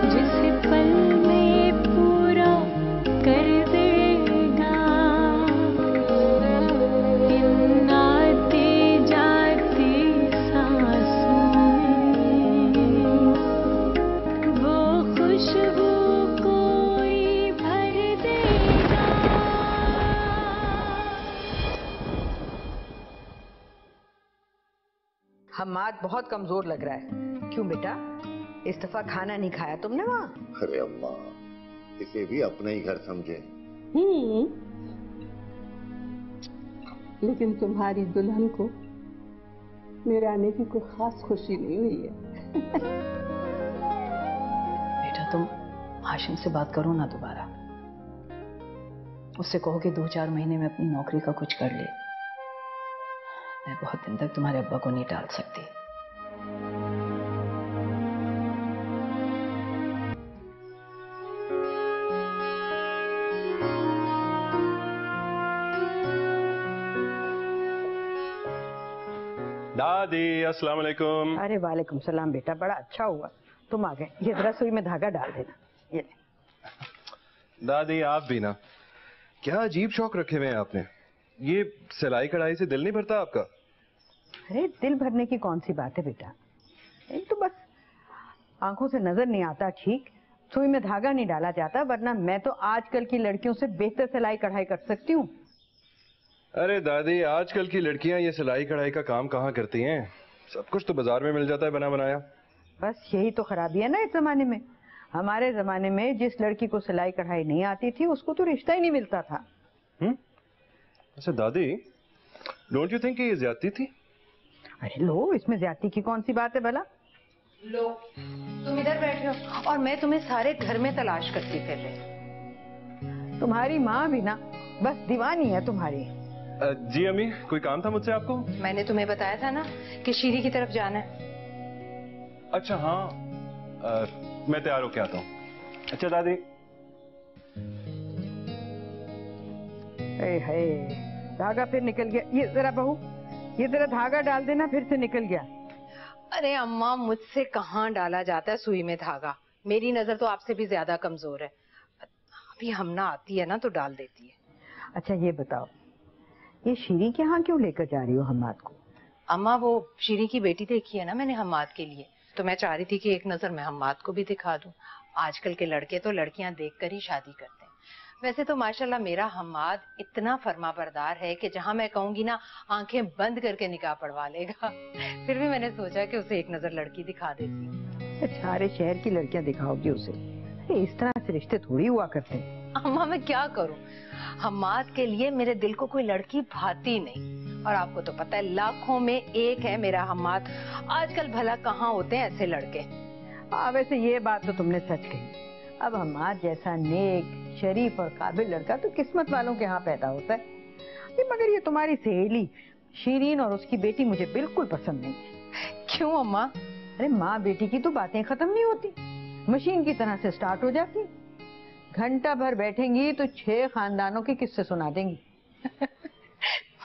जिसे पल में पूरा कर देगा इन आती जाती सांसों में वो खुशबू कोई भर देगा। हम्माद बहुत कमजोर लग रहा है। क्यों बेटा, इस दफा खाना नहीं खाया तुमने वहाँ? अरे अम्मा, इसे भी अपना ही घर समझे। लेकिन तुम्हारी दुल्हन को मेरे आने की कोई खास खुशी नहीं हुई है। बेटा तुम हाशिम से बात करो ना दोबारा, उससे कहो कि 2-4 महीने में अपनी नौकरी का कुछ कर ले। मैं बहुत दिन तक तुम्हारे अब्बा को नहीं टाल सकती। दादी अस्सलाम वालेकुम। अरे वालेकुम सलाम बेटा, बड़ा अच्छा हुआ तुम आ गए। ये जरा सुई में धागा डाल देना। ये ले। दादी आप भी ना, क्या अजीब शौक रखे हुए हैं आपने। ये सिलाई कढ़ाई से दिल नहीं भरता आपका? अरे दिल भरने की कौन सी बात है बेटा, एक तो बस आंखों से नजर नहीं आता ठीक, सुई में धागा नहीं डाला जाता, वरना मैं तो आजकल की लड़कियों से बेहतर सिलाई कढ़ाई कर सकती हूँ। अरे दादी आजकल की लड़कियां ये सिलाई कढ़ाई का काम कहाँ करती हैं, सब कुछ तो बाजार में मिल जाता है बना बनाया। बस यही तो खराबी है ना इस जमाने में। हमारे जमाने में जिस लड़की को सिलाई कढ़ाई नहीं आती थी उसको तो रिश्ता ही नहीं मिलता था। अच्छा दादी, डोंट यू थिंक ये ज्यादती थी? अरे लो, इसमें ज्यादती की कौन सी बात है भला। लो तुम इधर बैठे हो और मैं तुम्हें सारे घर में तलाश करती फिर रही। तुम्हारी माँ भी ना बस दीवानी है तुम्हारी। जी अम्मी, कोई काम था मुझसे आपको? मैंने तुम्हें बताया था ना कि शीरी की तरफ जाना है। अच्छा हाँ, मैं तैयार होके आता हूँ। अच्छा दादी। हे धागा फिर निकल गया। ये जरा बहू, ये जरा धागा डाल देना, फिर से निकल गया। अरे अम्मा मुझसे कहाँ डाला जाता है सुई में धागा, मेरी नजर तो आपसे भी ज्यादा कमजोर है। अभी हमना आती है ना तो डाल देती है। अच्छा ये बताओ, ये शीरी के यहाँ क्यों लेकर जा रही हो हम्माद को? अम्मा वो शीरी की बेटी देखी है ना मैंने हम्माद के लिए, तो मैं चाह रही थी कि एक नजर मैं हम्माद को भी दिखा दूं। आजकल के लड़के तो लड़कियां देखकर ही शादी करते हैं। वैसे तो माशाल्लाह मेरा हम्माद इतना फर्माबरदार है कि जहां मैं कहूंगी ना आंखें बंद करके निकाह पढ़वा लेगा। फिर भी मैंने सोचा कि उसे एक नजर लड़की दिखा देती हूँ। सारे शहर की लड़कियां दिखाओगी उसे? इस तरह से रिश्ते थोड़ी हुआ करते हैं। अम्मा मैं क्या करूं, हम्माद के लिए मेरे दिल को कोई लड़की भाती नहीं, और आपको तो पता है लाखों में एक है मेरा हम्माद। आजकल भला कहाँ होते हैं ऐसे लड़के। वैसे ये बात तो तुमने सच कही। अब हम्माद जैसा नेक शरीफ और काबिल लड़का तो किस्मत वालों के यहाँ पैदा होता है। मगर ये तुम्हारी सहेली शीरीन और उसकी बेटी मुझे बिल्कुल पसंद नहीं है। क्यों अम्मा? अरे माँ बेटी की तो बातें खत्म नहीं होती, मशीन की तरह से स्टार्ट हो जाती। घंटा भर बैठेंगी तो 6 खानदानों के किस्से सुना देंगी।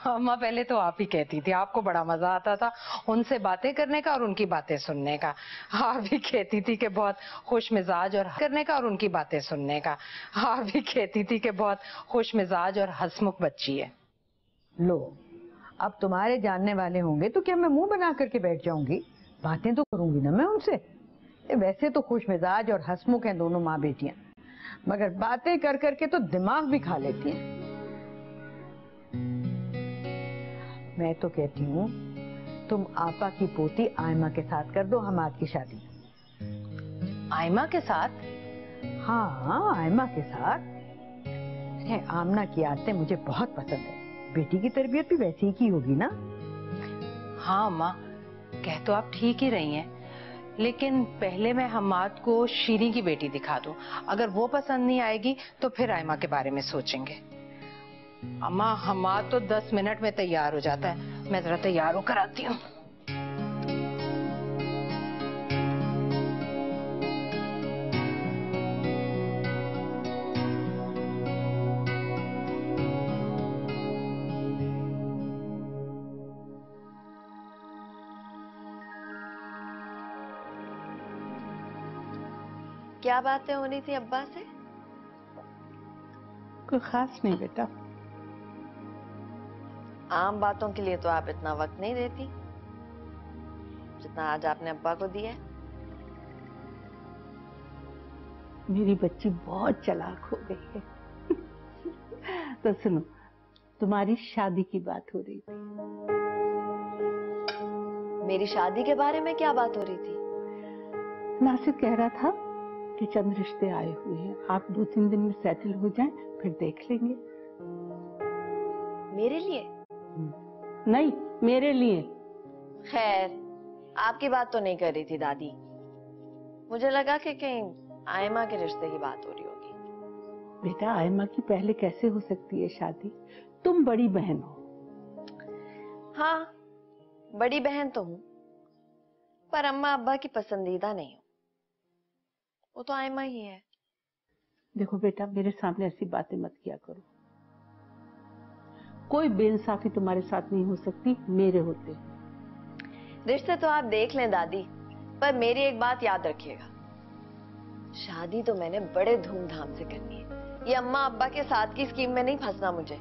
अम्मा पहले तो आप ही कहती थी आपको बड़ा मजा आता था उनसे बातें करने का और उनकी बातें सुनने का। आप भी कहती थी कि बहुत खुश मिजाज और करने का और उनकी बातें सुनने का। आप भी कहती थी कि बहुत खुश मिजाज और हंसमुख बच्ची है। लो, अब तुम्हारे जानने वाले होंगे तो क्या मैं मुंह बना करके बैठ जाऊंगी? बातें तो करूंगी ना मैं उनसे। वैसे तो खुश मिजाज और हंसमुख हैं दोनों माँ बेटियां, मगर बातें कर करके तो दिमाग भी खा लेती हैं। मैं तो कहती हूँ तुम आपा की पोती आयमा के साथ कर दो हम्माद की शादी। आयमा के साथ? हाँ आयमा के साथ। आमना की आदतें मुझे बहुत पसंद है, बेटी की तरबियत भी वैसी ही की होगी ना? हाँ अम्मा, कह तो आप ठीक ही रही हैं, लेकिन पहले मैं हम्माद को शीरी की बेटी दिखा दूं। अगर वो पसंद नहीं आएगी तो फिर आयमा के बारे में सोचेंगे। अम्मा हम्माद तो 10 मिनट में तैयार हो जाता है, मैं जरा तैयार होकर आती हूँ। क्या बातें हो रही थी अब्बा से? कोई खास नहीं बेटा। आम बातों के लिए तो आप इतना वक्त नहीं देती जितना आज आपने अब्बा को दिया है। मेरी बच्ची बहुत चालाक हो गई है। तो सुनो, तुम्हारी शादी की बात हो रही थी। मेरी शादी के बारे में क्या बात हो रही थी? नासिर कह रहा था कि चंद रिश्ते आए हुए हैं, आप 2-3 दिन में सेटल हो जाएं, फिर देख लेंगे। मेरे लिए? नहीं, मेरे लिए। खैर, आपकी बात तो नहीं कर रही थी दादी। मुझे लगा कि कहीं आयमा के रिश्ते की बात हो रही होगी। बेटा, आयमा की पहले कैसे हो सकती है शादी? तुम बड़ी बहन हो। हाँ, बड़ी बहन तो हूँ, पर अम्मा अब्बा की पसंदीदा नहीं हूँ। वो तो आयमा ही है। देखो बेटा, मेरे सामने ऐसी बातें मत किया करो। कोई बेइंसाफी तुम्हारे साथ नहीं हो सकती मेरे होते। रिश्ते तो आप देख लें दादी, पर मेरी एक बात याद रखिएगा, शादी तो मैंने बड़े धूमधाम से करनी है। ये अम्मा अब्बा के साथ की स्कीम में नहीं फंसना मुझे।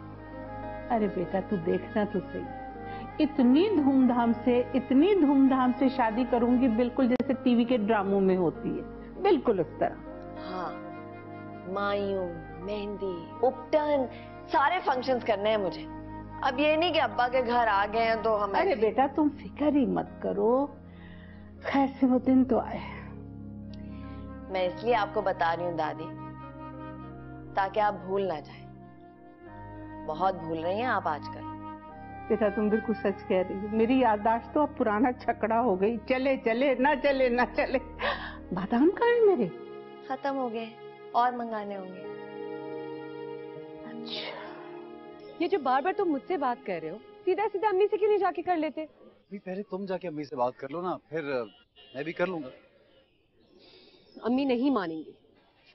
अरे बेटा, तू देखना तो सही, इतनी धूमधाम से शादी करूंगी, बिल्कुल जैसे टीवी के ड्रामों में होती है, बिल्कुल उस तरह। हाँ, मायूं, मेहंदी, उपटन, सारे फंक्शंस करने हैं मुझे। अब ये नहीं कि अब्बा के घर आ गए हैं तो हम। अरे बेटा, तुम फिक्र ही मत करो, खैर से वो दिन तो आए। मैं इसलिए आपको बता रही हूँ दादी, ताकि आप भूल ना जाए। बहुत भूल रही हैं आप आजकल। बेटा, तुम बिल्कुल सच कह रही हो। मेरी याददाश्त तो अब पुराना छकड़ा हो गई। चले चले ना चले ना चले। बादाम कहाँ है मेरे? खत्म हो गए, और मंगाने होंगे। अच्छा, ये जो बार बार तुम मुझसे बात कर रहे हो, सीधा सीधा अम्मी से क्यों नहीं जाके कर लेते? पहले तुम जाके अम्मी से बात कर लो ना, फिर मैं भी कर लूंगा। अम्मी नहीं मानेंगी।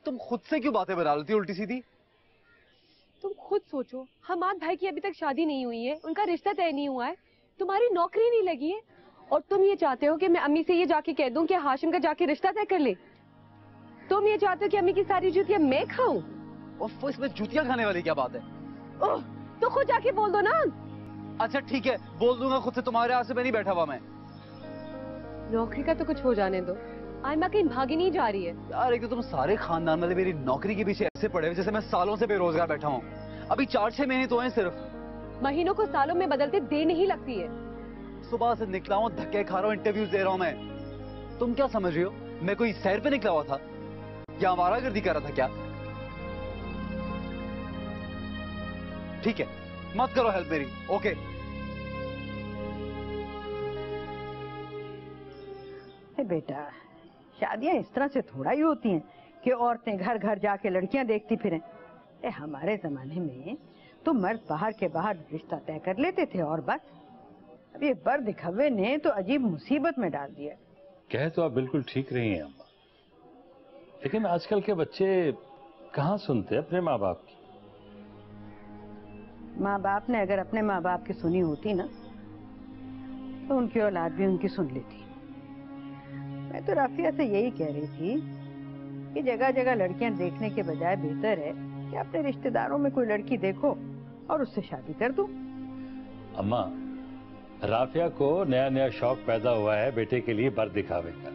तुम खुद से क्यों बातें बना लेती उल्टी सीधी? तुम खुद सोचो, हमाद भाई की अभी तक शादी नहीं हुई है, उनका रिश्ता तय नहीं हुआ है, तुम्हारी नौकरी नहीं लगी है, और तुम ये चाहते हो कि मैं अम्मी से ये जाके कह दूं कि हाशिम का जाके रिश्ता तय कर ले? तुम ये चाहते हो कि अम्मी की सारी जूतियां मैं खाऊं? और इसमें जूतियां खाने वाली क्या बात है? ओह, तो खुद जाके बोल दो ना। अच्छा ठीक है, बोल दूंगा खुद से, तुम्हारे यहाँ से मैं नहीं बैठा हुआ। मैं नौकरी का तो कुछ हो जाने दो, आयमा कहीं भागी नहीं जा रही है। यार, एक तो तुम सारे खानदान वाले मेरी नौकरी के पीछे ऐसे पड़े हुए जैसे मैं सालों से बेरोजगार बैठा हूँ। अभी 4-6 महीने तो हैं सिर्फ। महीनों को सालों में बदलते देर नहीं लगती है। सुबह से निकला हूँ, धक्के खा रहा हूँ, इंटरव्यूज दे रहा हूँ मैं। तुम क्या समझ रही हो, मैं कोई सैर पे निकला हुआ था या आवारागर्दी कर रहा था क्या? ठीक है, मत करो हेल्प मेरी, ओके? बेटा, शादियां इस तरह से थोड़ा ही होती हैं कि औरतें घर घर जाके लड़कियां देखती फिरें। हमारे जमाने में तो मर्द बाहर के बाहर रिश्ता तय कर लेते थे और बस। अब ये बर दिखावे ने तो अजीब मुसीबत में डाल दिया। कह तो आप बिल्कुल ठीक रही हैं अम्मा, लेकिन आजकल के बच्चे कहाँ सुनते अपने माँ बाप की। माँ बाप ने अगर अपने माँ बाप की सुनी होती ना, तो उनकी औलाद भी उनकी सुन लेती। मैं तो राफिया से यही कह रही थी कि जगह जगह लड़कियां देखने के बजाय बेहतर है कि अपने रिश्तेदारों में कोई लड़की देखो और उससे शादी कर दो। अम्मा, राफिया को नया नया शौक पैदा हुआ है बेटे के लिए बर दिखावे का।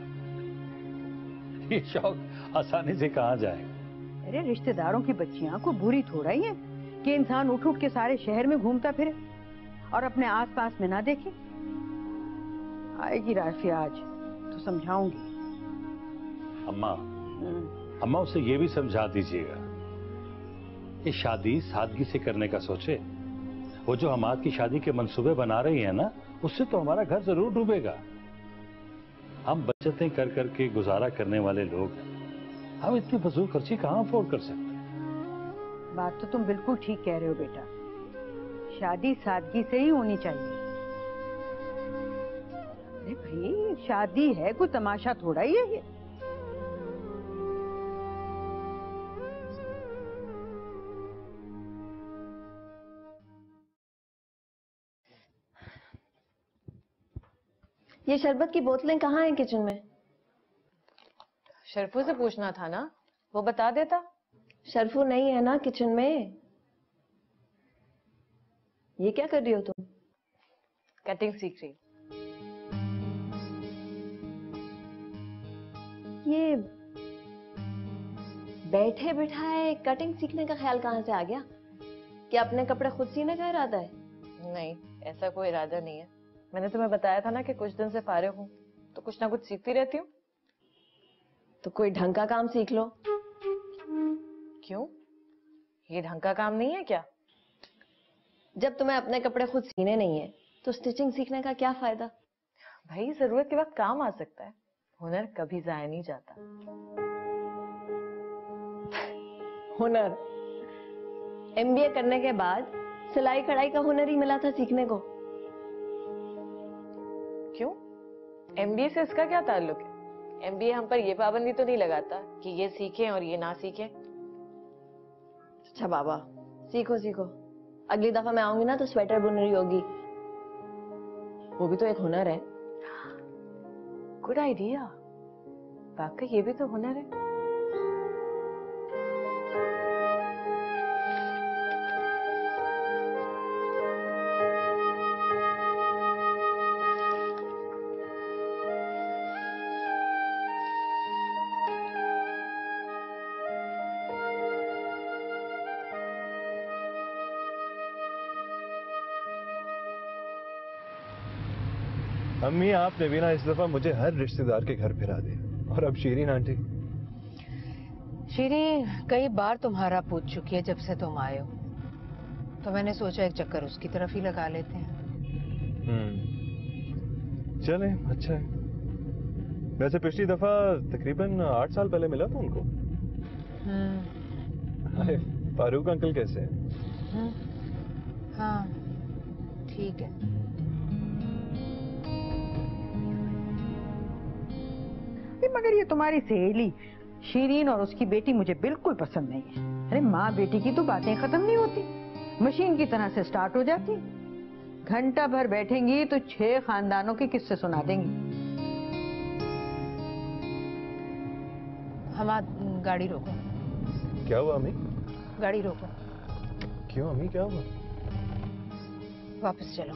ये शौक आसानी से कहाँ जाएगा? अरे रिश्तेदारों की बच्चियां को बुरी थोड़ा ही है कि इंसान उठ उठ के सारे शहर में घूमता फिरे और अपने आसपास में ना देखे। आएगी राफिया आज तो समझाऊंगी। अम्मा उसे ये भी समझा दीजिएगा कि शादी सादगी से करने का सोचे। वो जो हमाद की शादी के मंसूबे बना रही है ना, उससे तो हमारा घर जरूर डूबेगा। हम बचतें कर करके गुजारा करने वाले लोग हैं, हम इतनी फजूल खर्ची कहाँ अफोर्ड कर सकते? बात तो तुम बिल्कुल ठीक कह रहे हो बेटा, शादी सादगी से ही होनी चाहिए। अरे भाई, शादी है, कोई तमाशा थोड़ा ही है ये। ये शरबत की बोतलें कहाँ हैं किचन में? शर्फू से पूछना था ना, वो बता देता। शर्फू नहीं है ना किचन में। ये क्या कर रही हो तुम? कटिंग सीख रही। ये बैठे बिठाए कटिंग सीखने का ख्याल कहाँ से आ गया? कि अपने कपड़े खुद सीने का इरादा है? नहीं, ऐसा कोई इरादा नहीं है। मैंने तुम्हें बताया था ना कि कुछ दिन से फारिग हूँ, तो कुछ ना कुछ सीखती रहती हूँ। तो कोई ढंग का काम सीख लो। क्यों? ये ढंग का काम नहीं है क्या? जब तुम्हें अपने कपड़े खुद सीने नहीं है तो स्टिचिंग सीखने का क्या फायदा? भाई जरूरत के वक्त काम आ सकता है, हुनर कभी जाया नहीं जाता। हुनर? एमबीए करने के बाद सिलाई कढ़ाई का हुनर ही मिला था सीखने को। क्यों? एमबीए से इसका क्या ताल्लुक है? एमबीए हम पर ये पाबंदी तो नहीं लगाता कि ये सीखें और ये ना सीखें। अच्छा बाबा, सीखो सीखो। अगली दफा मैं आऊंगी ना तो स्वेटर बुन रही होगी। वो भी तो एक हुनर है। Good idea. वाकई ये भी तो हुनर है। अम्मी, आपने भी ना इस दफा मुझे हर रिश्तेदार के घर फिरा दिया। और अब शीरीन आंटी। शीरीन कई बार तुम्हारा पूछ चुकी है जब से तुम आए हो, तो मैंने सोचा एक चक्कर उसकी तरफ ही लगा लेते हैं। चले, अच्छा है। वैसे पिछली दफा तकरीबन 8 साल पहले मिला था उनको। अरे फारूक अंकल कैसे हैं? हाँ ठीक है। मगर ये तुम्हारी सहेली शीरीन और उसकी बेटी मुझे बिल्कुल पसंद नहीं है। अरे माँ बेटी की तो बातें खत्म नहीं होती, मशीन की तरह से स्टार्ट हो जाती। घंटा भर बैठेंगी तो 6 खानदानों के किस्से सुना देंगी। हम गाड़ी रोको। क्या हुआ अम्मी? गाड़ी रोको। क्यों अम्मी, क्या हुआ? वापस चलो।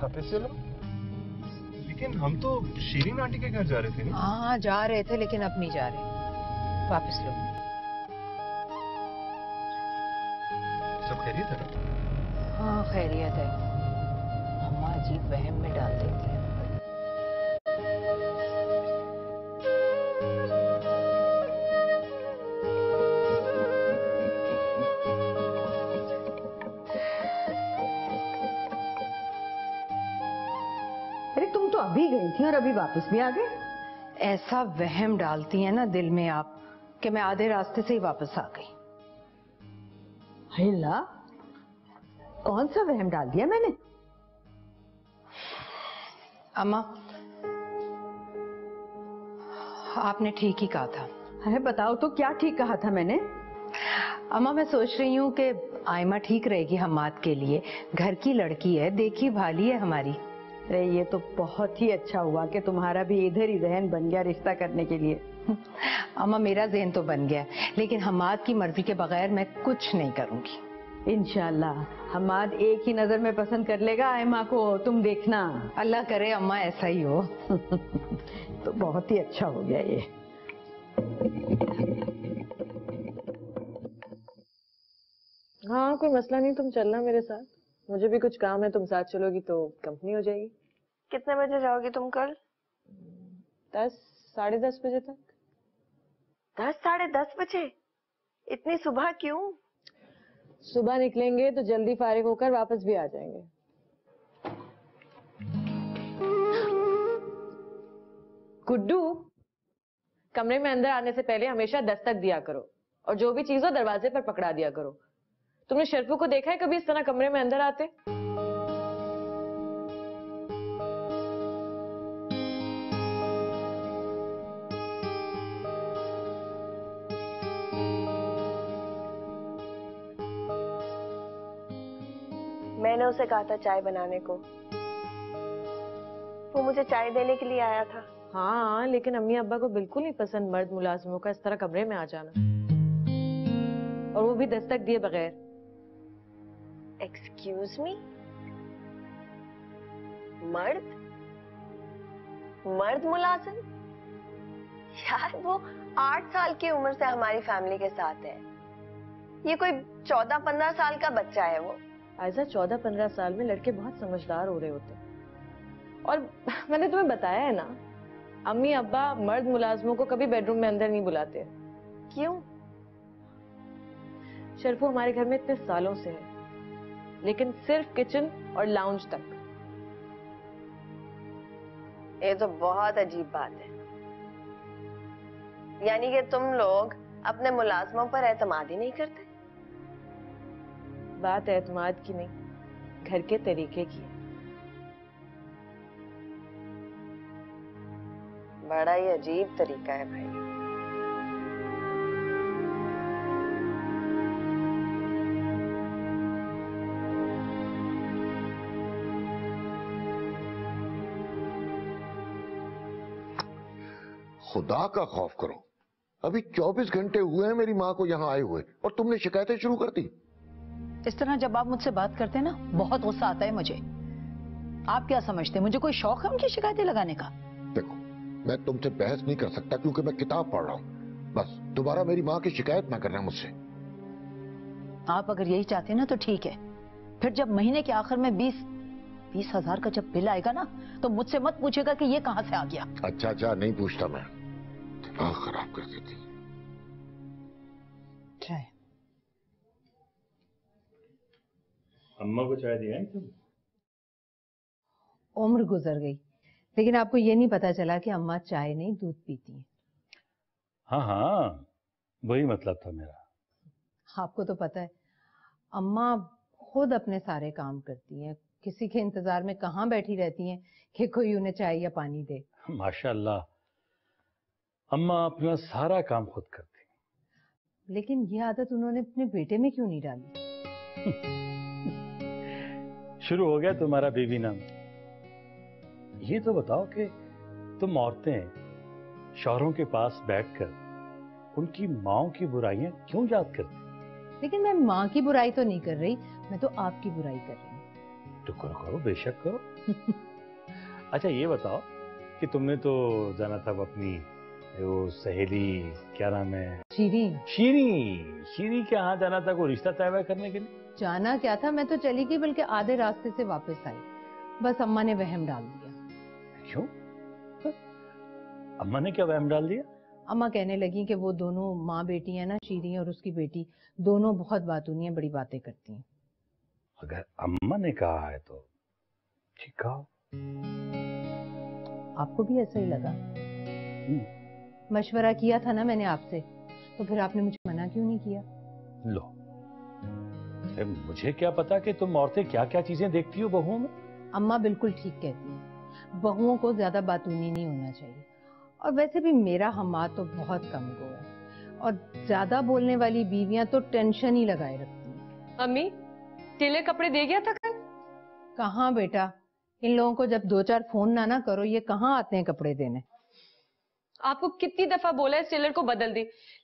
वापस चलो? लेकिन हम तो शीरीन आंटी के घर जा रहे थे ना। हाँ जा रहे थे, लेकिन अब नहीं जा रहे। वापस लो। सब खैरियत है ना? हाँ खैरियत है। अम्मा जी वहम में डाल देती है। अरे तुम तो अभी गई थी और अभी वापस भी आ गए। ऐसा वहम डालती है ना दिल में आप कि मैं आधे रास्ते से ही वापस आ गई। हिला, कौन सा वहम डाल दिया मैंने? अम्मा आपने ठीक ही कहा था। अरे बताओ तो क्या ठीक कहा था मैंने? अम्मा मैं सोच रही हूँ कि आयमा ठीक रहेगी हम्माद के लिए। घर की लड़की है, देखी भाली है हमारी। अरे ये तो बहुत ही अच्छा हुआ कि तुम्हारा भी इधर ही जहन बन गया रिश्ता करने के लिए। अम्मा मेरा जहन तो बन गया, लेकिन हम्माद की मर्जी के बगैर मैं कुछ नहीं करूंगी। इंशाल्लाह हम्माद एक ही नजर में पसंद कर लेगा आयमा को, तुम देखना। अल्लाह करे अम्मा ऐसा ही हो। तो बहुत ही अच्छा हो गया ये। हाँ कोई मसला नहीं, तुम चलना मेरे साथ। मुझे भी कुछ काम है, तुम साथ चलोगी तो कंपनी हो जाएगी। कितने बजे जाओगी तुम कल? 10 साढ़े 10 बजे तक। 10 साढ़े 10 बजे? इतनी सुबह क्यों? सुबह निकलेंगे तो जल्दी फारिग होकर वापस भी आ जाएंगे। गुड्डू, कमरे में अंदर आने से पहले हमेशा दस्तक दिया करो, और जो भी चीज हो दरवाजे पर पकड़ा दिया करो। तुमने शर्फू को देखा है कभी इस तरह कमरे में अंदर आते? मैंने उसे कहा था चाय बनाने को। वो मुझे चाय देने के लिए आया था हाँ, लेकिन अम्मी अब्बा को बिल्कुल नहीं पसंद मर्द मुलाजिमों का इस तरह कमरे में आ जाना, और वो भी दस्तक दिए बगैर। एक्सक्यूज मी, मर्द मर्द मुलाजिम? यार वो 8 साल की उम्र से हमारी फैमिली के साथ है। ये कोई 14-15 साल का बच्चा है वो। ऐसा 14-15 साल में लड़के बहुत समझदार हो रहे होते हैं। और मैंने तुम्हें बताया है ना, अम्मी अब्बा मर्द मुलाजिमों को कभी बेडरूम में अंदर नहीं बुलाते। क्यों? शर्फू हमारे घर में इतने सालों से है, लेकिन सिर्फ किचन और लाउंज तक। ये तो बहुत अजीब बात है। यानी कि तुम लोग अपने मुलाजमों पर एतमाद ही नहीं करते? बात एतमाद की नहीं, घर के तरीके की है। बड़ा ही अजीब तरीका है भाई। खुदा का खौफ करो, अभी 24 घंटे हुए हैं मेरी माँ को यहाँ आए हुए और तुमने शिकायतें शुरू कर दी। इस तरह जब आप मुझसे बात करते हैं ना, बहुत गुस्सा आता है मुझे। आप क्या समझते हैं मुझे कोई शौक है उनकी शिकायतें लगाने का? देखो, मैं तुमसे बहस नहीं कर सकता क्योंकि मैं किताब पढ़ रहा हूँ। बस दोबारा मेरी माँ की शिकायत ना करना मुझसे। आप अगर यही चाहते हैं ना तो ठीक है, फिर जब महीने के आखिर में 20 हजार का जब बिल आएगा ना, तो मुझसे मत पूछेगा कि ये कहां से आ गया। अच्छा, नहीं पूछता मैं। दिमाग खराब कर देती। चाय। अम्मा को चाय दिया है तुम? उम्र गुजर गई, लेकिन आपको ये नहीं पता चला कि अम्मा चाय नहीं दूध पीती हैं। हाँ, वही मतलब था मेरा। आपको तो पता है, अम्मा खुद अपने सारे काम करती हैं, किसी के इंतजार में कहाँ बैठी रहती हैं कि कोई उन्हें चाय या पानी दे। माशाल्लाह, अम्मा अपना सारा काम खुद करती। लेकिन ये आदत उन्होंने अपने बेटे में क्यों नहीं डाली? शुरू हो गया तुम्हारा बेबी नाम। ये तो बताओ कि तुम औरतें शौहरों के पास बैठकर उनकी माओं की बुराइयां क्यों याद करती? लेकिन मैं माँ की बुराई तो नहीं कर रही, मैं तो आपकी बुराई कर रही हूँ। तो करो, बेशक करो। अच्छा ये बताओ कि तुमने तो जाना था अपनी वो सहेली, क्या नाम है? शीरी के यहाँ जाना था कोई रिश्ता तय करने के लिए? जाना क्या था, मैं तो चली गई, बल्कि आधे रास्ते से वापस आई। बस अम्मा ने वहम डाल दिया। क्यों? अम्मा ने क्या वहम डाल दिया? अम्मा कहने लगी कि वो दोनों माँ बेटी है ना, शीरी और उसकी बेटी, दोनों बहुत बातूनी है, बड़ी बातें करती हैं। अगर अम्मा ने कहा है तो ठीक कहा। आपको भी ऐसा ही लगा? मशवरा किया था ना मैंने आपसे, तो फिर आपने मुझे मना क्यों नहीं किया? लो, मुझे क्या पता कि तुम औरतें क्या क्या चीजें देखती हो बहुओं में। अम्मा बिल्कुल ठीक कहती हैं, बहुओं को ज्यादा बातूनी नहीं होना चाहिए। और वैसे भी मेरा हमाद तो बहुत कम गो है, और ज्यादा बोलने वाली बीवियां तो टेंशन ही लगाए रखती हैं। अम्मी, टेलर कपड़े दे गया था कल? कहाँ बेटा, इन लोगों को जब 2-4 फोन ना करो, ये कहाँ आते हैं कपड़े देने। आपको कितनी दफा बोला है इस टेलर को बदल दे,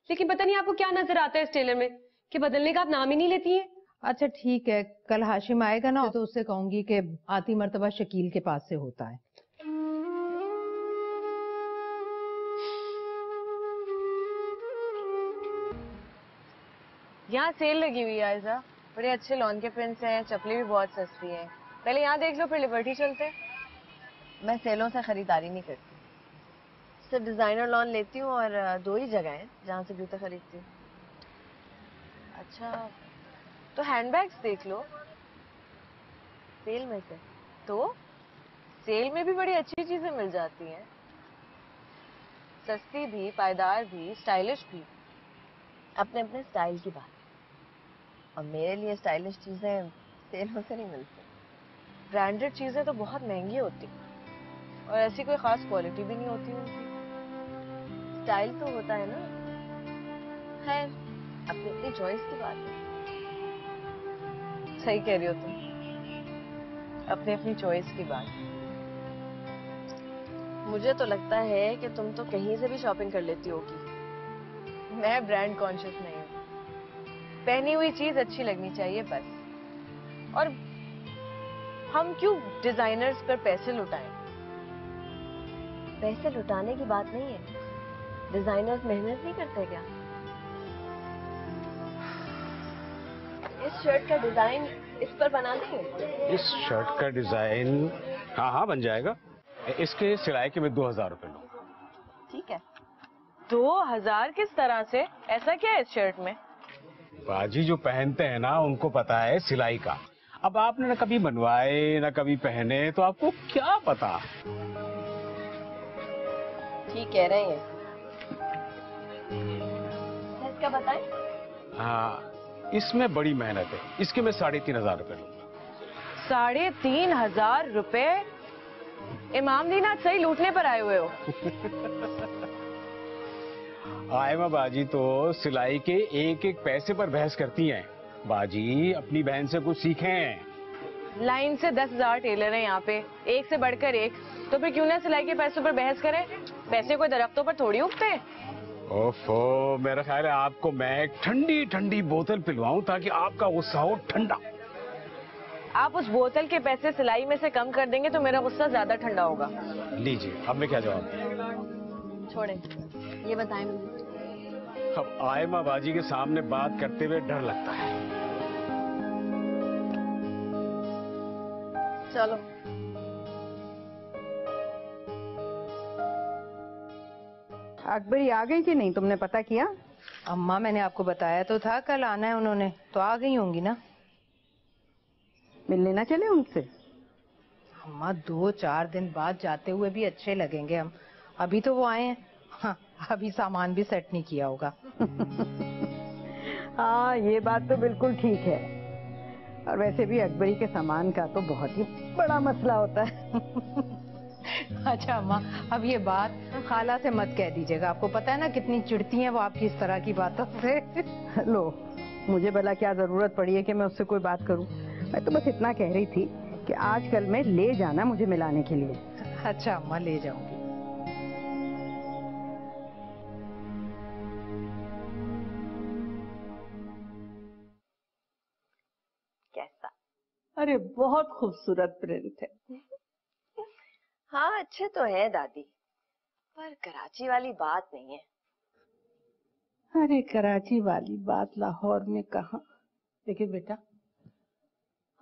लेकिन पता नहीं आपको क्या नजर आता है इस टेलर में कि बदलने का आप नाम ही नहीं लेती हैं। अच्छा ठीक है, कल हाशिम आएगा ना तो उससे कहूंगी कि आती मर्तबा शकील के पास से होता है। यहाँ सेल लगी हुई है आयजा, बड़े अच्छे लॉन के प्रिंट्स हैं, चप्पलें भी बहुत सस्ती हैं। पहले यहाँ देख लो, फिर लिबर्टी चलते हैं। मैं सेलों से खरीदारी नहीं करती, सिर्फ डिजाइनर लॉन लेती हूँ और 2 ही जगह हैं जहाँ से जूते खरीदती हूँ। अच्छा, तो हैंडबैग्स देख लो सेल में से। तो सेल में भी बड़ी अच्छी चीजें मिल जाती हैं, सस्ती भी, पायदार भी, स्टाइलिश भी। अपने अपने स्टाइल की बात, और मेरे लिए स्टाइलिश चीजें सेलों से नहीं मिलती। ब्रांडेड चीजें तो बहुत महंगी होती और ऐसी कोई खास क्वालिटी भी नहीं होती उनकी। स्टाइल तो होता है ना। खैर, अपनी अपनी चॉइस की बात है। सही कह रही हो तुम, अपनी अपनी चॉइस की बात। मुझे तो लगता है कि तुम तो कहीं से भी शॉपिंग कर लेती होगी। मैं ब्रांड कॉन्शियस नहीं हूँ। पहनी हुई चीज अच्छी लगनी चाहिए बस। और हम क्यों डिजाइनर्स पर पैसे लुटाएं? पैसे लुटाने की बात नहीं है, डिजाइनर्स मेहनत नहीं करते क्या? इस शर्ट का डिजाइन इस पर बना देंगे? इस शर्ट का डिजाइन हाँ हाँ बन जाएगा। इसके सिलाई के मैं 2000 रुपए लूंगा। ठीक है। 2000 किस तरह से? ऐसा क्या है इस शर्ट में? बाजी जो पहनते हैं ना उनको पता है सिलाई का। अब आपने ना कभी बनवाए ना कभी पहने तो आपको क्या पता। ठीक कह रहे हैं। इसका बताएं? हाँ, इसमें बड़ी मेहनत है। इसके मैं 3500 रुपए लूंगा। 3500 रुपए? इमाम दीन आज सही लूटने पर आए हुए हो। आयमा बाजी तो सिलाई के एक एक पैसे पर बहस करती हैं। बाजी अपनी बहन से कुछ सीखें। लाइन से 10,000 टेलर हैं यहाँ पे, एक से बढ़कर एक। तो फिर क्यों ना सिलाई के पैसों पर बहस करें? पैसे कोई दरख्तों पर थोड़ी उगते हैं। ओफो, मेरा ख्याल है आपको मैं एक ठंडी ठंडी बोतल पिलवाऊं ताकि आपका गुस्सा हो ठंडा। आप उस बोतल के पैसे सिलाई में से कम कर देंगे तो मेरा गुस्सा ज्यादा ठंडा होगा। लीजिए, अब मैं क्या जवाब? छोड़े, ये बताएं मुझे। अब आयमा बाजी के सामने बात करते हुए डर लगता है। चलो। अकबरी आ गई कि नहीं, तुमने पता किया? अम्मा मैंने आपको बताया तो था कल आना है उन्होंने, तो आ गई होंगी ना। मिलने ना चले उनसे? अम्मा 2-4 दिन बाद जाते हुए भी अच्छे लगेंगे हम। अभी तो वो आए हैं। हाँ, अभी सामान भी सेट नहीं किया होगा। हाँ, ये बात तो बिल्कुल ठीक है। और वैसे भी अकबरी के सामान का तो बहुत ही बड़ा मसला होता है। अच्छा अम्मा, अब ये बात खाला से मत कह दीजिएगा। आपको पता है ना कितनी चिढ़ती हैं वो आपकी इस तरह की बातों से। लो, मुझे भला क्या जरूरत पड़ी है कि मैं उससे कोई बात करूं? मैं तो बस इतना कह रही थी कि आजकल में ले जाना मुझे मिलाने के लिए। अच्छा अम्मा, ले जाऊंगी। कैसा? अरे बहुत खूबसूरत प्रिंट है। हाँ, अच्छे तो है दादी, पर कराची वाली बात नहीं है। अरे कराची वाली बात लाहौर में कहाँ। लेकिन बेटा,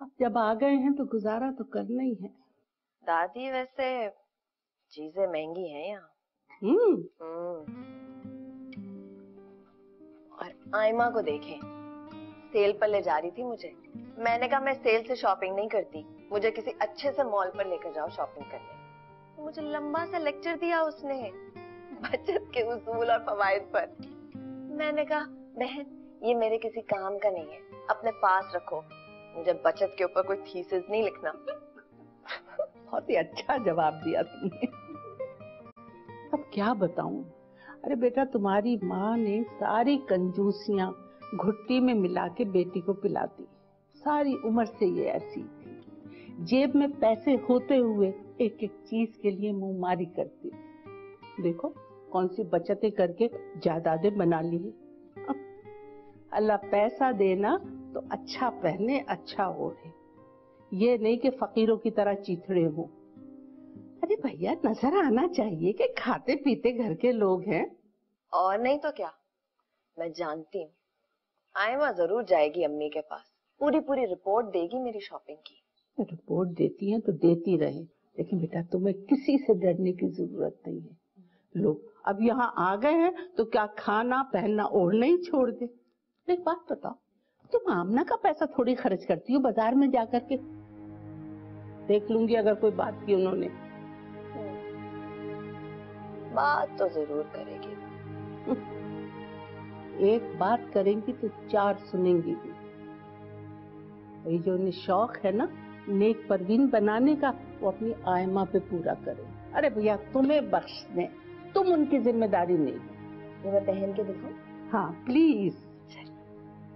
अब जब आ गए हैं तो गुजारा तो करना ही है। दादी वैसे चीजें महंगी हैं यहाँ। और आयमा को देखें, सेल पर ले जा रही थी मुझे। मैंने कहा मैं सेल से शॉपिंग नहीं करती, मुझे किसी अच्छे से मॉल पर लेकर जाओ शॉपिंग करने। तो मुझे लंबा सा लेक्चर दिया उसने बचत के उसूल और फवायद पर। मैंने कहा बहन, ये मेरे किसी काम का नहीं है, अपने पास रखो। मुझे बचत के ऊपर कोई थीसिस नहीं लिखना। बहुत ही अच्छा जवाब दिया तुमने। अब क्या बताऊं। अरे बेटा, तुम्हारी माँ ने सारी कंजूसियां घुट्टी में मिला के बेटी को पिलाती। सारी उम्र से ये ऐसी थी। जेब में पैसे होते हुए एक एक चीज के लिए मुंहमारी करती थी। देखो कौन सी बचतें करके जायदादें बना ली है। अल्लाह पैसा देना तो अच्छा पहने अच्छा ओढ़े, ये नहीं कि फकीरों की तरह चीथड़े हो। अरे भैया, नजर आना चाहिए कि खाते पीते घर के लोग हैं। और नहीं तो क्या। मैं जानती हूँ आयमा जरूर जाएगी अम्मी के पास, पूरी पूरी रिपोर्ट देगी मेरी शॉपिंग की। रिपोर्ट देती हैं तो देती रहे, लेकिन बेटा तुम्हें किसी से डरने की जरूरत नहीं है। लोग अब यहाँ आ गए हैं तो क्या खाना पहनना ओढ़ना ही छोड़ दे। एक बात बताओ, तुम आमना का पैसा थोड़ी खर्च करती हो बाजार में जाकर के? देख लूंगी अगर कोई बात की उन्होंने। बात तो जरूर करेगी। एक बात करेंगी तो 4 सुनेंगी भी। ये जो उन्हें शौक है ना नेक परवीन बनाने का, वो अपनी आयमा पे पूरा करें। अरे भैया, तुम्हें बख्श दें, तुम उनकी जिम्मेदारी नहीं। ये मैं पहन के दिखाऊं? हाँ प्लीज।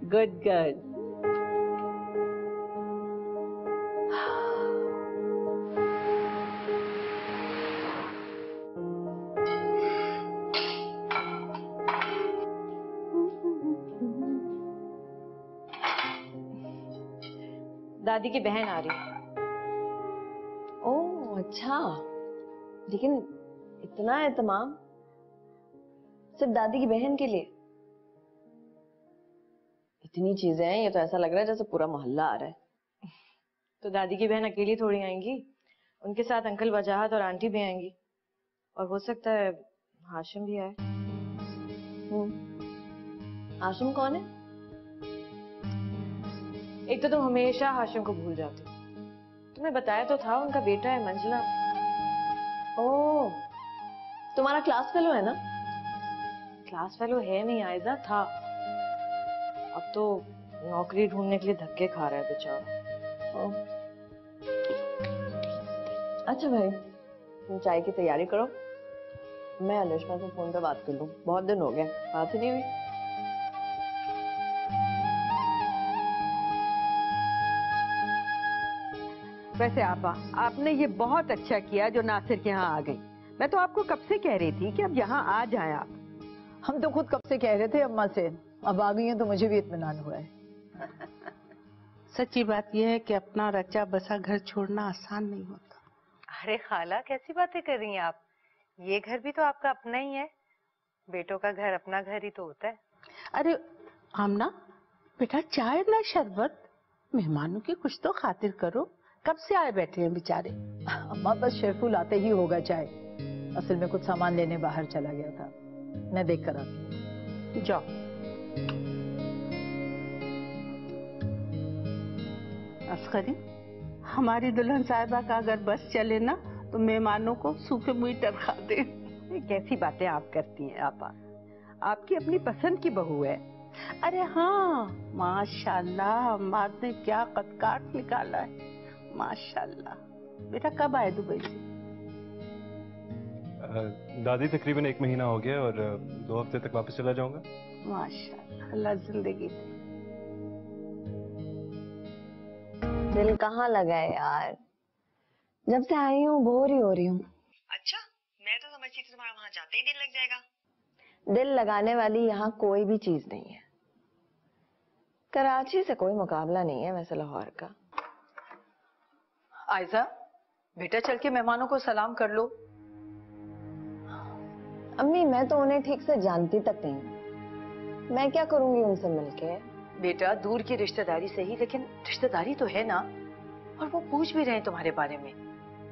Good girl. दादी की बहन आ रही है। ओह अच्छा, लेकिन इतना एहतमाम सिर्फ दादी की बहन के लिए? इतनी चीजें हैं, ये तो ऐसा लग रहा है जैसे पूरा मोहल्ला आ रहा है। तो दादी की बहन अकेली थोड़ी आएंगी, उनके साथ अंकल वजाहत और आंटी भी आएंगी, और हो सकता है हाशिम भी आए। हाशिम कौन है? एक तो तुम हमेशा हाशिम को भूल जाती हो। तुम्हें बताया तो था, उनका बेटा है मंजिला। ओह, तुम्हारा क्लास फेलो है ना? क्लास फेलो है नहीं आयजा, था। अब तो नौकरी ढूंढने के लिए धक्के खा रहा है बेचारा। अच्छा भाई, तुम चाय की तैयारी करो, मैं अनुष्का से फोन पे बात कर लूं। बहुत दिन हो गए बात ही नहीं हुई। वैसे आपा, आपने ये बहुत अच्छा किया जो नासिर के यहाँ आ गई। मैं तो आपको कब से कह रही थी कि अब यहाँ आ जाएं आप। हम तो खुद कब से कह रहे थे अम्मा से, अब आ गई हैं तो मुझे भी इत्मीनान हुआ है। सच्ची बात यह है कि अपना रचा बसा घर छोड़ना आसान नहीं होता। अरे खाला, कैसी बातें कर रही हैं आप? ये घर भी तो आपका अपना ही है। बेटों का घर अपना घर ही तो होता है। अरे आमना बेटा, चाय ना शरबत, मेहमानों की कुछ तो खातिर करो। कब से आए बैठे हैं बेचारे। अम्मा बस शेफू लाते ही होगा चाय, असल में कुछ सामान लेने बाहर चला गया था, मैं देख कर आती हूँ। जाओ। अस्करी, हमारी दुल्हन साहिबा का अगर बस चले ना तो मेहमानों को सूखे मुंह टरखा दे। कैसी बातें आप करती हैं आपा, आपकी अपनी पसंद की बहू है। अरे हाँ, माशाल्लाह, अम्मा ने क्या कदकाठ निकाला है, माशाल्लाह। बेटा कब आए दुबई से? दादी तकरीबन 1 महीना हो गया और 2 हफ्ते तक वापस चला जाऊंगा। माशाल्लाह, अल्लाह जिंदगी दे। दिल कहाँ लगा है यार, जब से आई हूँ बोर ही हो रही हूँ। अच्छा, मैं तो समझती थी तुम्हारा वहां जाते ही दिल लग जाएगा। दिल लगाने वाली यहाँ कोई भी चीज नहीं है। कराची से कोई मुकाबला नहीं है वैसे लाहौर का। आयजा, बेटा चल के मेहमानों को सलाम कर लो। अम्मी, मैं तो उन्हें ठीक से जानती तक नहीं, मैं क्या करूंगी उनसे मिलके। बेटा दूर की रिश्तेदारी सही, लेकिन रिश्तेदारी तो है ना, और वो पूछ भी रहे हैं तुम्हारे बारे में।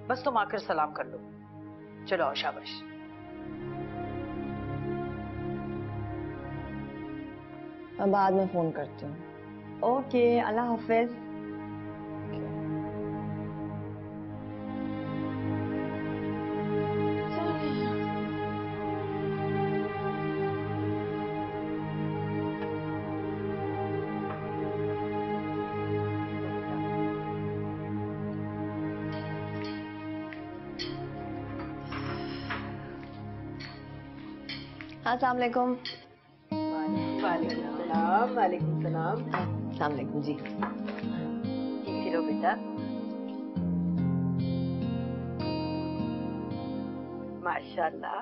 बस तुम आकर सलाम कर लो। चलो आओ, शाबाश। मैं बाद में फोन करती हूँ। ओके, अल्लाह हाफिज। अस्सलाम वालेकुम। वालेकुम सलाम। वालेकुम सलाम। अस्सलाम वालेकुम जी। ठीक लो बेटा। माशाल्लाह।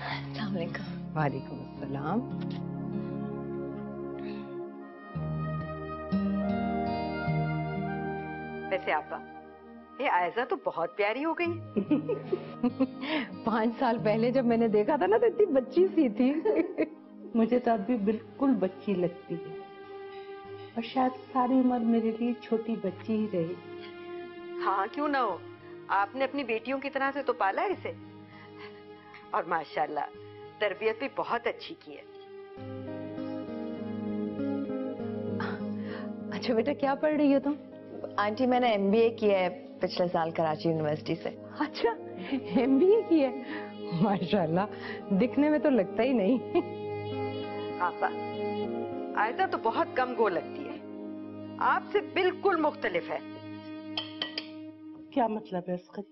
अस्सलाम वालेकुम। वालेकुम सलाम। वैसे आपा, ये आयजा तो बहुत प्यारी हो गई। 5 साल पहले जब मैंने देखा था ना तो इतनी बच्ची सी थी। मुझे तो अभी बिल्कुल बच्ची लगती है, और शायद सारी उम्र मेरे लिए छोटी बच्ची ही रही। हाँ, क्यों ना हो। आपने अपनी बेटियों की तरह से तो पाला है इसे, और माशाल्लाह तरबियत भी बहुत अच्छी की है। अच्छा बेटा, क्या पढ़ रही हो तुम? आंटी, मैंने MBA किया है पिछले साल कराची यूनिवर्सिटी से। अच्छा, MBA किया है, माशाल्लाह, दिखने में तो लगता ही नहीं। आपा, आयजा तो बहुत कम गो लगती है, आपसे बिल्कुल मुख्तलिफ है। क्या मतलब है इसका?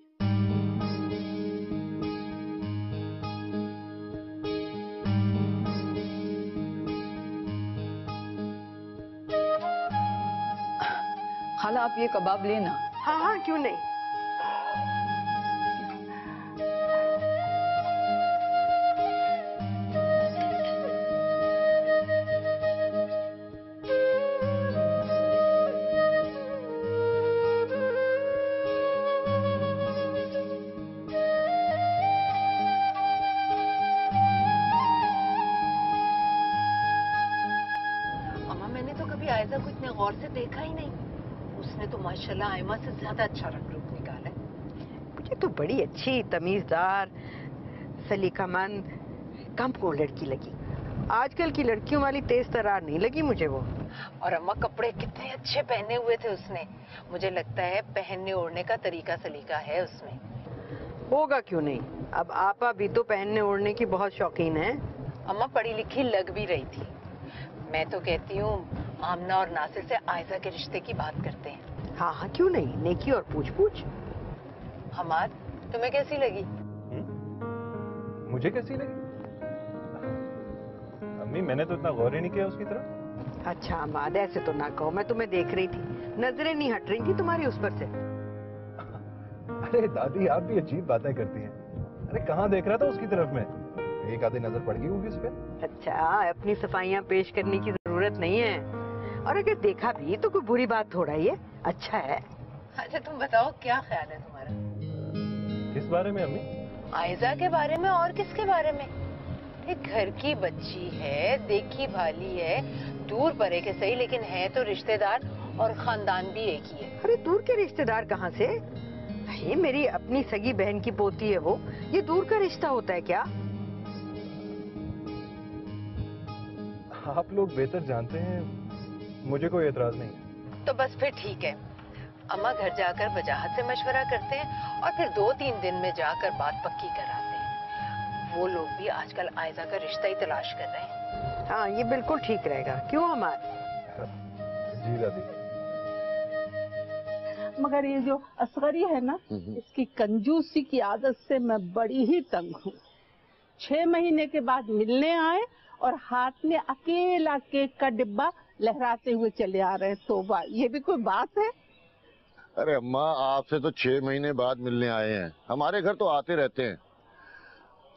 खाला, आप ये कबाब लेना। हाँ हाँ, क्यों नहीं। कभी आयजा को इतने गौर से देखा ही नहीं। उसने तो माशाल्लाह आयमा से ज्यादा अच्छा रंग रूप निकाला है। मुझे तो बड़ी अच्छी, तमीजदार, सलीकामंद, कमकोल लड़की लगी। आजकल की लड़कियों वाली तेज तरार नहीं लगी मुझे वो। और अम्मा कपड़े कितने अच्छे पहने हुए थे उसने। मुझे लगता है पहनने ओढ़ने का तरीका सलीका है उसमें। होगा क्यों नहीं, अब आपा भी तो पहनने ओढ़ने की बहुत शौकीन है। अम्मा पढ़ी लिखी लग भी रही थी। मैं तो कहती हूँ आमना और नासिर से आयजा के रिश्ते की बात करते हैं। हाँ हाँ क्यों नहीं, नेकी और पूछ पूछ। हमाद तुम्हें कैसी लगी? मुझे कैसी लगी? अम्मी मैंने तो इतना गौर ही नहीं किया उसकी तरफ। अच्छा हमाद ऐसे तो ना कहो, मैं तुम्हें देख रही थी, नजरें नहीं हट रही थी तुम्हारी उस पर से। अरे दादी आप भी अजीब बातें करती हैं। अरे कहाँ देख रहा था उसकी तरफ में, एक आधी नजर पड़ गई होगी उस पर। अच्छा अपनी सफाइयाँ पेश करने की जरूरत नहीं है, और अगर देखा भी तो कोई बुरी बात थोड़ा ही है, अच्छा है। अच्छा तुम बताओ क्या ख्याल है तुम्हारा? किस बारे में अम्मी? आयजा के बारे में और किसके बारे में? एक घर की बच्ची है, देखी भाली है, दूर परे के सही लेकिन है तो रिश्तेदार और खानदान भी एक ही है। अरे दूर के रिश्तेदार कहाँ से? ये मेरी अपनी सगी बहन की पोती है वो, ये दूर का रिश्ता होता है क्या? आप लोग बेहतर जानते हैं, मुझे कोई एतराज नहीं। तो बस फिर ठीक है, अम्मा घर जाकर वजाहत से मशवरा करते हैं और फिर 2-3 दिन में जाकर बात पक्की कराते हैं। वो लोग भी आजकल आयजा का रिश्ता ही तलाश कर रहे हैं। हाँ ये बिल्कुल ठीक रहेगा, क्यों हमार? जी दादी। मगर ये जो असगरी है ना, इसकी कंजूसी की आदत से मैं बड़ी ही तंग हूँ। 6 महीने के बाद मिलने आए और हाथ में अकेला केक का डिब्बा लहराते हुए चले आ रहे हैं। तौबा, ये भी कोई बात है? अरे अम्मा आपसे तो 6 महीने बाद मिलने आए हैं, हमारे घर तो आते रहते हैं।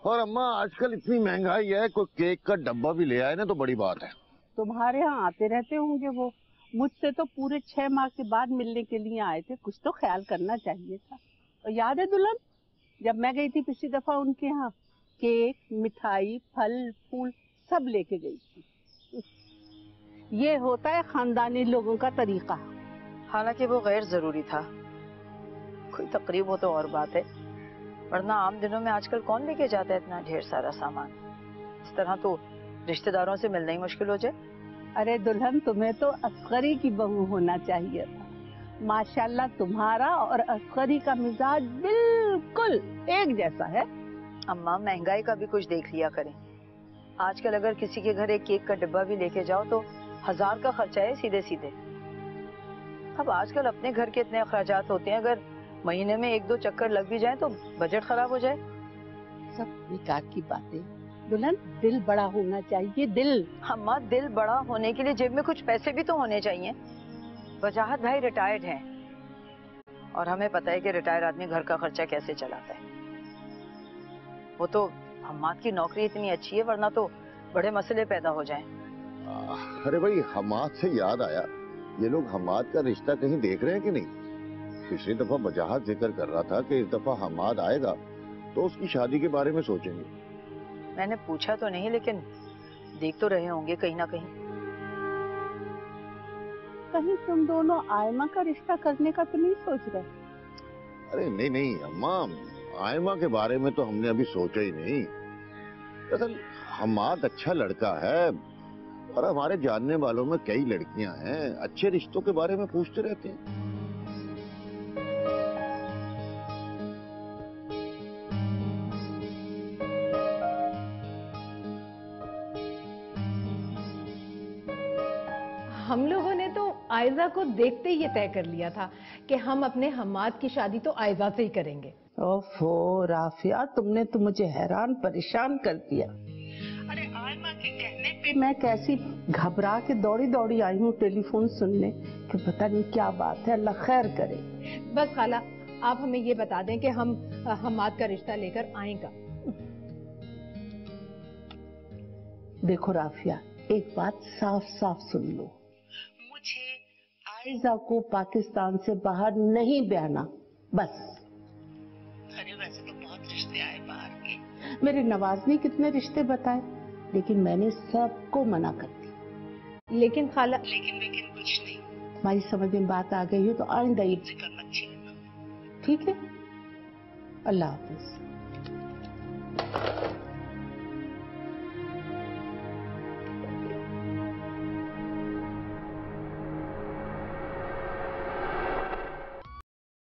और अम्मा आजकल इतनी महंगाई है, कोई केक का डब्बा भी ले आए ना तो बड़ी बात है। तुम्हारे यहाँ आते रहते होंगे वो, मुझसे तो पूरे 6 माह के बाद मिलने के लिए आए थे। कुछ तो ख्याल करना चाहिए था। और याद है दुल्हन, जब मैं गई थी पिछली दफा उनके यहाँ, केक, मिठाई, फल फूल सब लेके गई थी। ये होता है खानदानी लोगों का तरीका। हालांकि वो गैर जरूरी था, कोई तकरीब हो तो और बात है, वरना आम दिनों में आजकल कौन लेके जाता है इतना ढेर सारा सामान। इस तरह तो रिश्तेदारों से मिलना ही मुश्किल हो जाए। अरे दुल्हन, तुम्हें तो असगरी की बहू होना चाहिए था। माशाल्लाह तुम्हारा और असगरी का मिजाज बिल्कुल एक जैसा है। अम्मा महंगाई का भी कुछ देख लिया करें। आजकल अगर किसी के घर एक केक का डिब्बा भी लेके जाओ तो 1000 का खर्चा है सीधे सीधे। अब आजकल अपने घर के इतने अखराजात होते हैं, अगर महीने में 1-2 चक्कर लग भी जाए तो बजट खराब हो जाए। सब बेकार की बातें। दुल्हन, दिल बड़ा होना चाहिए, दिल। अम्मा दिल बड़ा होने के लिए जेब में कुछ पैसे भी तो होने चाहिए। वजाहत भाई रिटायर्ड हैं और हमें पता है कि रिटायर्ड आदमी घर का खर्चा कैसे चलाता है। वो तो हम्माद की नौकरी इतनी अच्छी है, वरना तो बड़े मसले पैदा हो जाएं। अरे भाई हमाद से याद आया, ये लोग हमाद का रिश्ता कहीं देख रहे हैं कि नहीं? पिछली दफा वजाहत जिक्र कर रहा था कि इस दफा हमाद आएगा तो उसकी शादी के बारे में सोचेंगे। मैंने पूछा तो नहीं, लेकिन देख तो रहे होंगे कहीं ना कहीं। कहीं तुम दोनों आयमा का रिश्ता करने का तो नहीं सोच रहे? अरे नहीं नहीं अम्मा, आयमा के बारे में तो हमने अभी सोचा ही नहीं। दरअसल हमाद अच्छा लड़का है और हमारे जानने वालों में कई लड़कियां हैं, अच्छे रिश्तों के बारे में पूछते रहते हैं। हम लोगों ने तो आयजा को देखते ही ये तय कर लिया था कि हम अपने हम्माद की शादी तो आयजा से ही करेंगे। ओफो राफिया, तुमने तो मुझे हैरान परेशान कर दिया। अरे आयमा के कहने पे मैं कैसी घबरा के दौड़ी दौड़ी आई हूँ टेलीफोन सुनने कि पता नहीं क्या बात है, अल्लाह खैर करे। बस खाला, आप हमें ये बता दें कि हम हम्माद का रिश्ता लेकर आएगा। देखो राफिया, एक बात साफ साफ सुन लो, मुझे आयजा को पाकिस्तान से बाहर नहीं ब्याहना, बस। अरे वैसे तो बहुत रिश्ते आए बाहर के, मेरे नवाज ने कितने रिश्ते बताए, लेकिन मैंने सबको मना कर दिया। लेकिन खाला लेकिन कुछ नहीं। हमारी समझ में बात आ गई हो तो आइंदा ये जिक्र मत छेड़ना। ठीक है। अल्लाह हाफिज।